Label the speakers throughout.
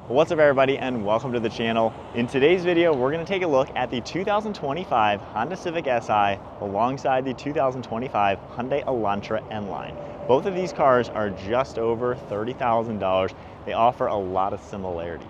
Speaker 1: What's up everybody and welcome to the channel. In today's video, we're going to take a look at the 2025 Honda Civic Si alongside the 2025 Hyundai Elantra N-Line. Both of these cars are just over $30,000. They offer a lot of similarities.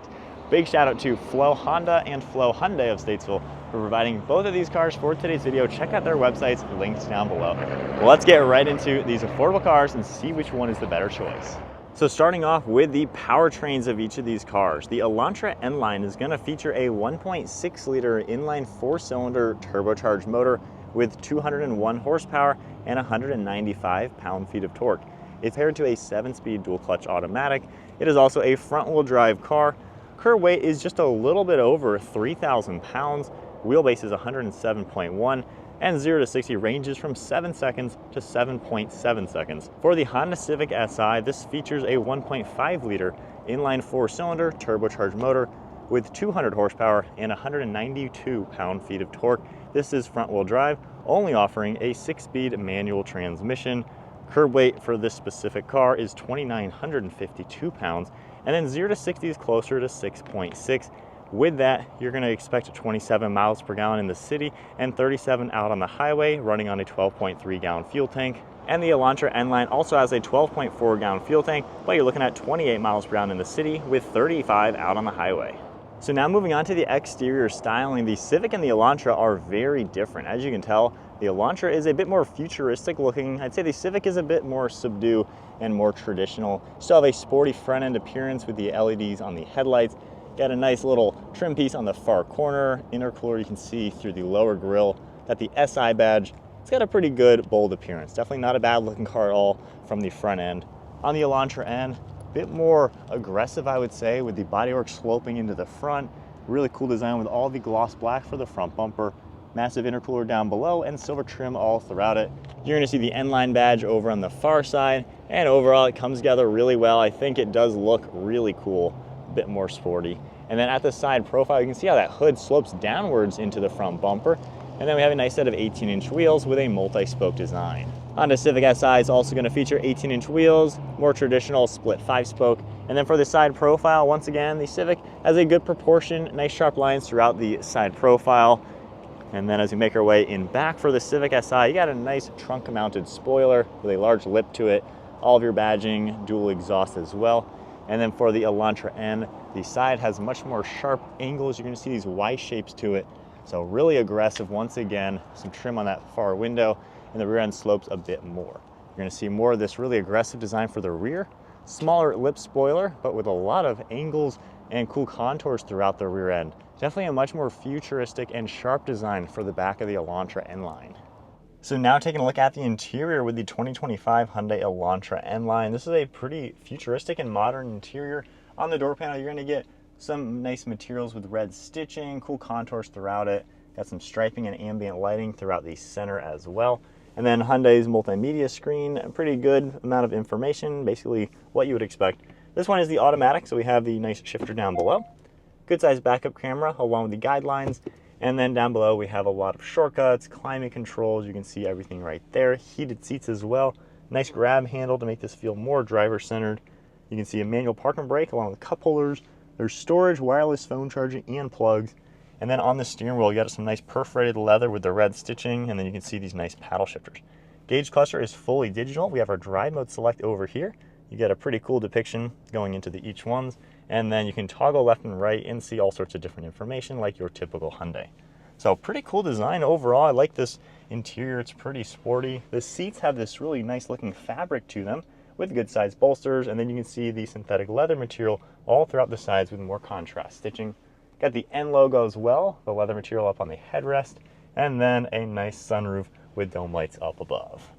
Speaker 1: Big shout out to Flow Honda and Flow Hyundai of Statesville for providing both of these cars for today's video. Check out their websites, links down below. Well, let's get right into these affordable cars and see which one is the better choice. So starting off with the powertrains of each of these cars, the Elantra N-Line is going to feature a 1.6 liter inline 4-cylinder turbocharged motor with 201 horsepower and 195 pound-feet of torque. It's paired to a 7-speed dual clutch automatic. It is also a front-wheel drive car. Curb weight is just a little bit over 3,000 pounds. Wheelbase is 107.1. and 0 to 60 ranges from 7 seconds to 7.7 seconds. For the Honda Civic Si, this features a 1.5 liter inline 4-cylinder turbocharged motor with 200 horsepower and 192 pound-feet of torque. This is front-wheel drive, only offering a 6-speed manual transmission. Curb weight for this specific car is 2,952 pounds, and then 0 to 60 is closer to 6.6. With that, you're going to expect 27 miles per gallon in the city and 37 out on the highway, running on a 12.3 gallon fuel tank. And the Elantra N-Line also has a 12.4 gallon fuel tank, but you're looking at 28 miles per gallon in the city with 35 out on the highway. So now moving on to the exterior styling, the Civic and the Elantra are very different. As you can tell, the Elantra is a bit more futuristic looking. I'd say the Civic is a bit more subdued and more traditional. Still have a sporty front end appearance with the LEDs on the headlights. Got a nice little trim piece on the far corner. Intercooler you can see through the lower grille. Got the SI badge. It's got a pretty good, bold appearance. Definitely not a bad looking car at all from the front end. On the Elantra N, a bit more aggressive, I would say, with the bodywork sloping into the front. Really cool design with all the gloss black for the front bumper. Massive intercooler down below and silver trim all throughout it. You're going to see the N-Line badge over on the far side. And overall, it comes together really well. I think it does look really cool. Bit more sporty. And then at the side profile, you can see how that hood slopes downwards into the front bumper. And then we have a nice set of 18-inch wheels with a multi-spoke design. Honda Civic Si is also going to feature 18-inch wheels, more traditional split 5-spoke. And then for the side profile, once again, the Civic has a good proportion, nice sharp lines throughout the side profile. And then as we make our way in back for the Civic Si, you got a nice trunk-mounted spoiler with a large lip to it. All of your badging, dual exhaust as well. And then for the Elantra N, the side has much more sharp angles. You're going to see these Y shapes to it. So really aggressive once again, some trim on that far window, and the rear end slopes a bit more. You're going to see more of this really aggressive design for the rear. Smaller lip spoiler, but with a lot of angles and cool contours throughout the rear end. Definitely a much more futuristic and sharp design for the back of the Elantra N-Line. So now taking a look at the interior with the 2025 Hyundai Elantra N-Line. This is a pretty futuristic and modern interior. On the door panel, you're going to get some nice materials with red stitching, cool contours throughout it. Got some striping and ambient lighting throughout the center as well. And then Hyundai's multimedia screen, a pretty good amount of information, basically what you would expect. This one is the automatic, so we have the nice shifter down below. Good sized backup camera along with the guidelines. And then down below we have a lot of shortcuts, climate controls, you can see everything right there. Heated seats as well. Nice grab handle to make this feel more driver-centered. You can see a manual park and brake along with cup holders. There's storage, wireless phone charging, and plugs. And then on the steering wheel, you got some nice perforated leather with the red stitching, and then you can see these nice paddle shifters. Gauge cluster is fully digital. We have our drive mode select over here. You get a pretty cool depiction going into the each ones. And then you can toggle left and right and see all sorts of different information like your typical Hyundai. So pretty cool design overall. I like this interior. It's pretty sporty. The seats have this really nice looking fabric to them with good sized bolsters. And then you can see the synthetic leather material all throughout the sides with more contrast stitching. Got the N logo as well, the leather material up on the headrest, and then a nice sunroof with dome lights up above.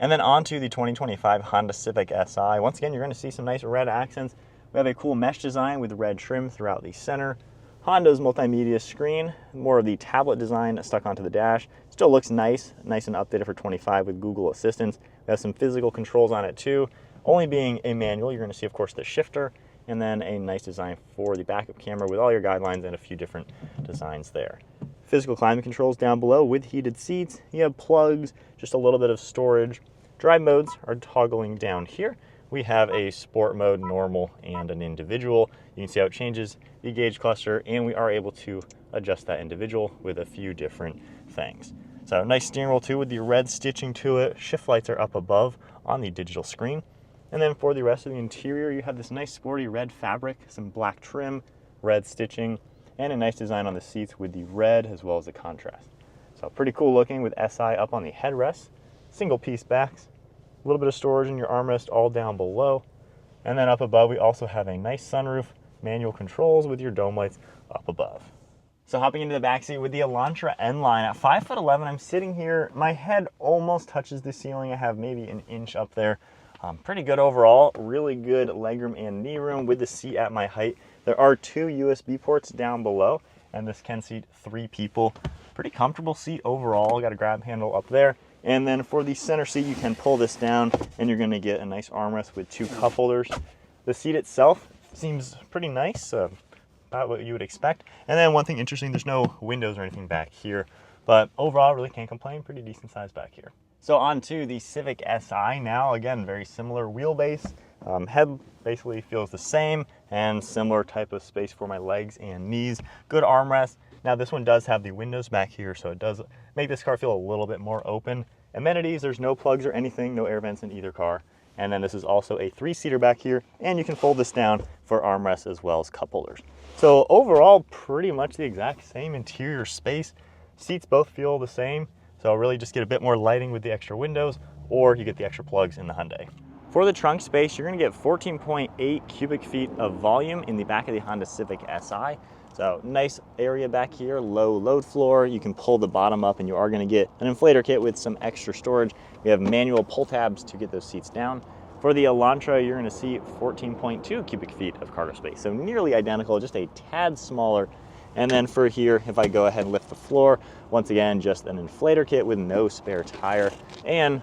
Speaker 1: And then onto the 2025 Honda Civic Si. Once again, you're going to see some nice red accents. We have a cool mesh design with red trim throughout the center. Honda's multimedia screen, more of the tablet design stuck onto the dash. Still looks nice and updated for 25 with Google Assistance. We have some physical controls on it too. Only being a manual, you're going to see, of course, the shifter, and then a nice design for the backup camera with all your guidelines and a few different designs there. Physical climate controls down below with heated seats. You have plugs, just a little bit of storage. Drive modes are toggling down here we have a sport mode, normal, and an individual. You can see how it changes the gauge cluster, and we are able to adjust that individual with a few different things. So nice steering wheel too with the red stitching to it. Shift lights are up above on the digital screen. And then for the rest of the interior, you have this nice sporty red fabric, some black trim, red stitching, and a nice design on the seats with the red as well as the contrast. So pretty cool looking with SI up on the headrest, single piece backs, a little bit of storage in your armrest all down below. And then up above, we also have a nice sunroof, manual controls with your dome lights up above. So hopping into the backseat with the Elantra N-Line, at 5'11", I'm sitting here, my head almost touches the ceiling. I have maybe an inch up there. Pretty good overall, really good legroom and knee room with the seat at my height. There are 2 USB ports down below, and this can seat 3 people. Pretty comfortable seat overall, got a grab handle up there. And then for the center seat, you can pull this down, and you're gonna get a nice armrest with 2 cup holders. The seat itself seems pretty nice, about what you would expect. And then one thing interesting, there's no windows or anything back here, but overall really can't complain, pretty decent size back here. So on to the Civic Si now, again, very similar wheelbase. Head basically feels the same and similar type of space for my legs and knees. Good armrest. Now this one does have the windows back here, so it does make this car feel a little bit more open. Amenities, there's no plugs or anything, no air vents in either car. And then this is also a 3-seater back here, and you can fold this down for armrests as well as cup holders. So overall, pretty much the exact same interior space. Seats both feel the same, so really just get a bit more lighting with the extra windows, or you get the extra plugs in the Hyundai. For the trunk space, you're gonna get 14.8 cubic feet of volume in the back of the Honda Civic Si. So nice area back here, low load floor. You can pull the bottom up and you are gonna get an inflator kit with some extra storage. We have manual pull tabs to get those seats down. For the Elantra, you're gonna see 14.2 cubic feet of cargo space. So nearly identical, just a tad smaller. And then for here, if I go ahead and lift the floor, once again, just an inflator kit with no spare tire. And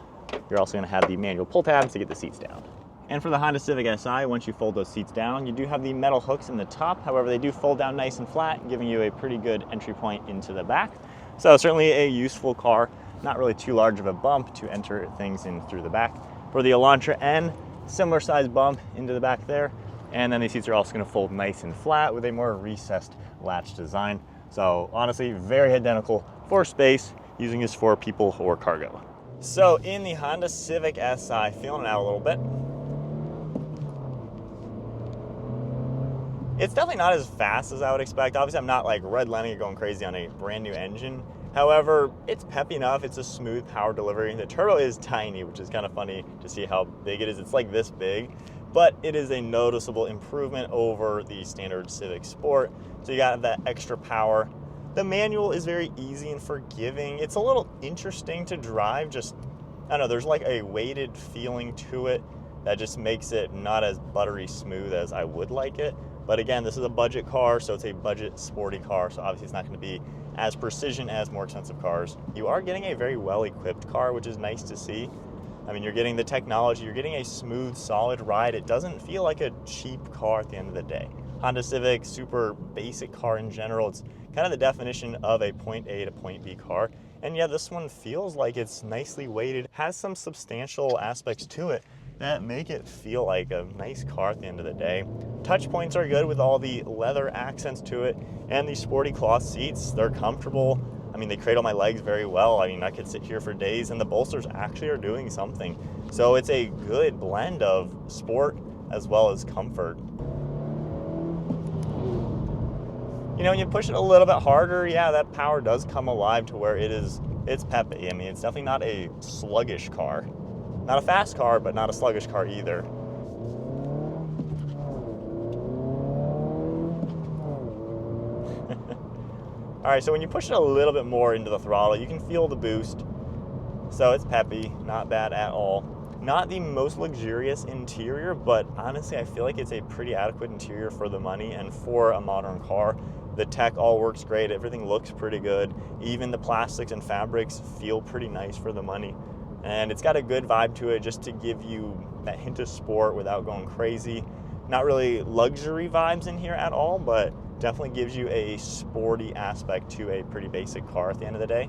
Speaker 1: you're also gonna have the manual pull tabs to get the seats down. And for the Honda Civic Si, once you fold those seats down, you do have the metal hooks in the top. However, they do fold down nice and flat, giving you a pretty good entry point into the back. So certainly a useful car, not really too large of a bump to enter things in through the back. For the Elantra N, similar size bump into the back there. And then these seats are also gonna fold nice and flat with a more recessed latch design. So honestly, very identical for space, using this for people or cargo. So in the Honda Civic Si, feeling it out a little bit. It's definitely not as fast as I would expect. Obviously, I'm not like redlining or going crazy on a brand new engine. However, it's peppy enough. It's a smooth power delivery. The turbo is tiny, which is kind of funny to see how big it is. It's like this big, but it is a noticeable improvement over the standard Civic Sport. So you got that extra power. The manual is very easy and forgiving. It's a little interesting to drive. Just, I don't know, there's like a weighted feeling to it that just makes it not as buttery smooth as I would like it. But again, this is a budget car, so it's a budget sporty car, so obviously it's not going to be as precision as more expensive cars. You are getting a very well-equipped car, which is nice to see. I mean, you're getting the technology, you're getting a smooth, solid ride. It doesn't feel like a cheap car at the end of the day. Honda Civic, super basic car in general. It's kind of the definition of a point A to point B car. And yeah, this one feels like it's nicely weighted, has some substantial aspects to it that make it feel like a nice car at the end of the day. Touch points are good with all the leather accents to it, and these sporty cloth seats, they're comfortable. I mean, they cradle my legs very well. I mean, I could sit here for days, and the bolsters actually are doing something. So it's a good blend of sport as well as comfort. You know, when you push it a little bit harder, yeah, that power does come alive to where it's peppy. I mean, it's definitely not a sluggish car. Not a fast car, but not a sluggish car either. All right, so when you push it a little bit more into the throttle, you can feel the boost. So it's peppy, not bad at all. Not the most luxurious interior, but honestly, I feel like it's a pretty adequate interior for the money and for a modern car. The tech all works great, everything looks pretty good. Even the plastics and fabrics feel pretty nice for the money. And it's got a good vibe to it just to give you that hint of sport without going crazy. Not really luxury vibes in here at all, but definitely gives you a sporty aspect to a pretty basic car at the end of the day.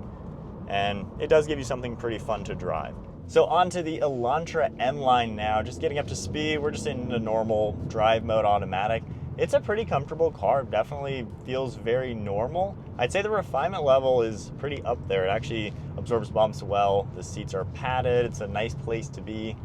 Speaker 1: And it does give you something pretty fun to drive. So on to the Elantra N-Line now, just getting up to speed. We're just in the normal drive mode automatic. It's a pretty comfortable car, definitely feels very normal. I'd say the refinement level is pretty up there. It actually absorbs bumps well. The seats are padded, it's a nice place to be,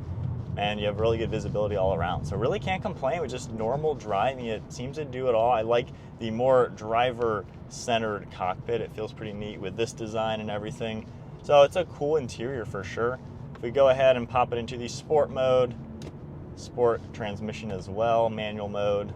Speaker 1: and you have really good visibility all around. So really can't complain with just normal driving. It seems to do it all. I like the more driver-centered cockpit. It feels pretty neat with this design and everything. So it's a cool interior for sure. If we go ahead and pop it into the sport mode, sport transmission as well, manual mode.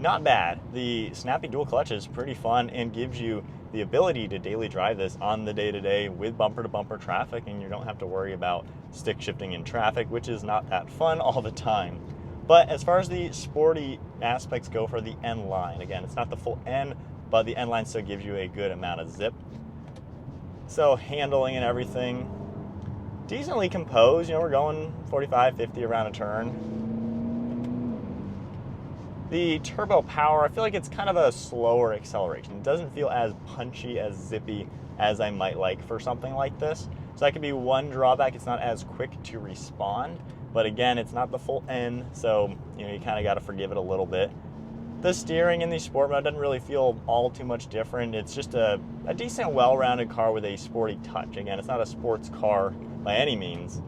Speaker 1: Not bad. The snappy dual clutch is pretty fun and gives you the ability to daily drive this on the day-to-day with bumper-to-bumper traffic, and you don't have to worry about stick shifting in traffic, which is not that fun all the time. But as far as the sporty aspects go for the N-Line, again, it's not the full N, but the N-Line still gives you a good amount of zip. So handling and everything, decently composed. You know, we're going 45, 50 around a turn. The turbo power, I feel like it's kind of a slower acceleration. It doesn't feel as punchy, as zippy as I might like for something like this. So that could be one drawback. It's not as quick to respond, but again, it's not the full N, so you know, you kind of got to forgive it a little bit. The steering in the sport mode doesn't really feel all too much different. It's just a decent, well-rounded car with a sporty touch. Again, it's not a sports car by any means,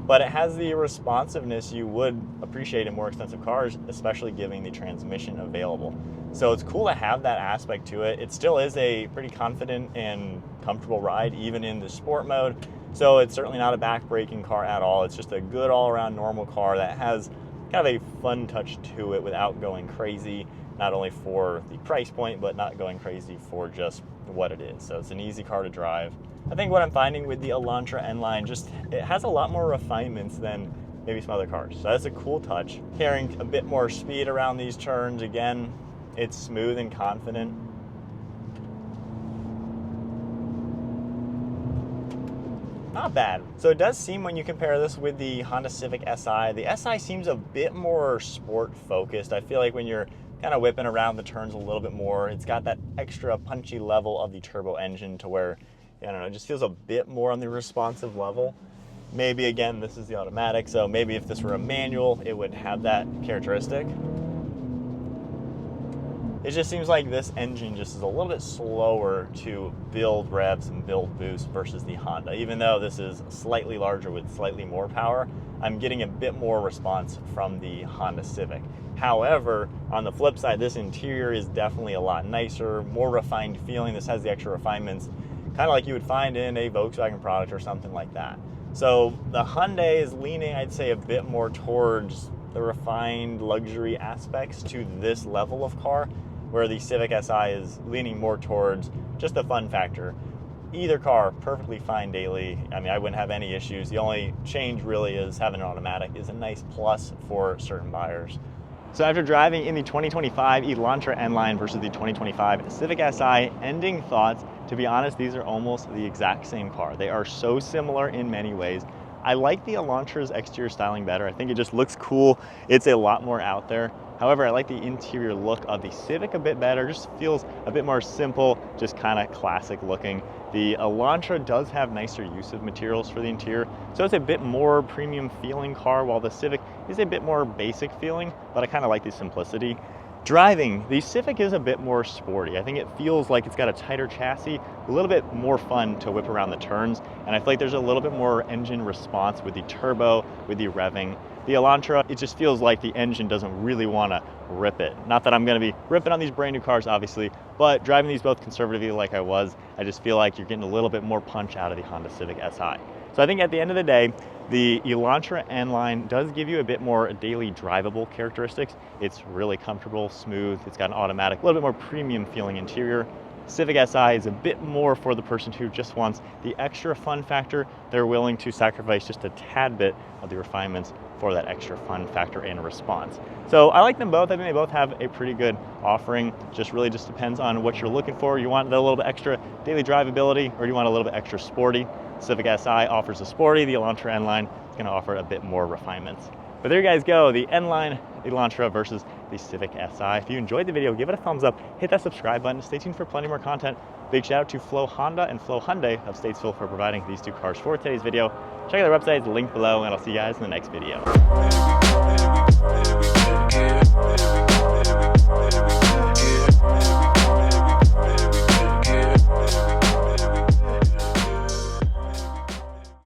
Speaker 1: but it has the responsiveness you would appreciate in more expensive cars, especially given the transmission available. So it's cool to have that aspect to it. It still is a pretty confident and comfortable ride, even in the sport mode. So it's certainly not a back-breaking car at all. It's just a good all-around normal car that has kind of a fun touch to it without going crazy, not only for the price point, but not going crazy for just what it is. So it's an easy car to drive. I think what I'm finding with the Elantra N-Line, just it has a lot more refinements than maybe some other cars. So that's a cool touch. Carrying a bit more speed around these turns. Again, it's smooth and confident. Not bad. So it does seem, when you compare this with the Honda Civic Si, the Si seems a bit more sport focused. I feel like when you're kind of whipping around the turns a little bit more, it's got that extra punchy level of the turbo engine to where, I don't know, it just feels a bit more on the responsive level. Maybe, again, this is the automatic, so maybe if this were a manual, it would have that characteristic. It just seems like this engine just is a little bit slower to build revs and build boost versus the Honda. Even though this is slightly larger with slightly more power, I'm getting a bit more response from the Honda Civic. However, on the flip side, this interior is definitely a lot nicer, more refined feeling. This has the extra refinements, kind of like you would find in a Volkswagen product or something like that. So the Hyundai is leaning, I'd say, a bit more towards the refined luxury aspects to this level of car, where the Civic Si is leaning more towards just the fun factor. Either car, perfectly fine daily. I mean, I wouldn't have any issues. The only change really is having an automatic is a nice plus for certain buyers. So after driving in the 2025 Elantra N-Line versus the 2025 Civic Si, ending thoughts, to be honest, these are almost the exact same car. They are so similar in many ways. I like the Elantra's exterior styling better. I think it just looks cool. It's a lot more out there. However, I like the interior look of the Civic a bit better. Just feels a bit more simple, just kind of classic looking. The Elantra does have nicer use of materials for the interior, so it's a bit more premium feeling car, while the Civic is a bit more basic feeling, but I kind of like the simplicity. Driving, the Civic is a bit more sporty. I think it feels like it's got a tighter chassis, a little bit more fun to whip around the turns, and I feel like there's a little bit more engine response with the turbo, with the revving. The Elantra, it just feels like the engine doesn't really want to rip it. Not that I'm going to be ripping on these brand new cars, obviously, but driving these both conservatively like I was, I just feel like you're getting a little bit more punch out of the Honda Civic Si. So I think at the end of the day, the Elantra N-Line does give you a bit more daily drivable characteristics. It's really comfortable, smooth, it's got an automatic, a little bit more premium feeling interior. Civic Si is a bit more for the person who just wants the extra fun factor. They're willing to sacrifice just a tad bit of the refinements for that extra fun factor and response. So I like them both. I think they both have a pretty good offering. Just really just depends on what you're looking for. You want a little bit extra daily drivability, or you want a little bit extra sporty. Civic Si offers a sporty. The Elantra N-Line is going to offer a bit more refinements. But there you guys go, the N-Line Elantra versus the Civic Si. If you enjoyed the video, give it a thumbs up, hit that subscribe button, stay tuned for plenty more content. Big shout out to Flo Honda and Flo Hyundai of Statesville for providing these two cars for today's video. Check out their website, it's linked below, and I'll see you guys in the next video.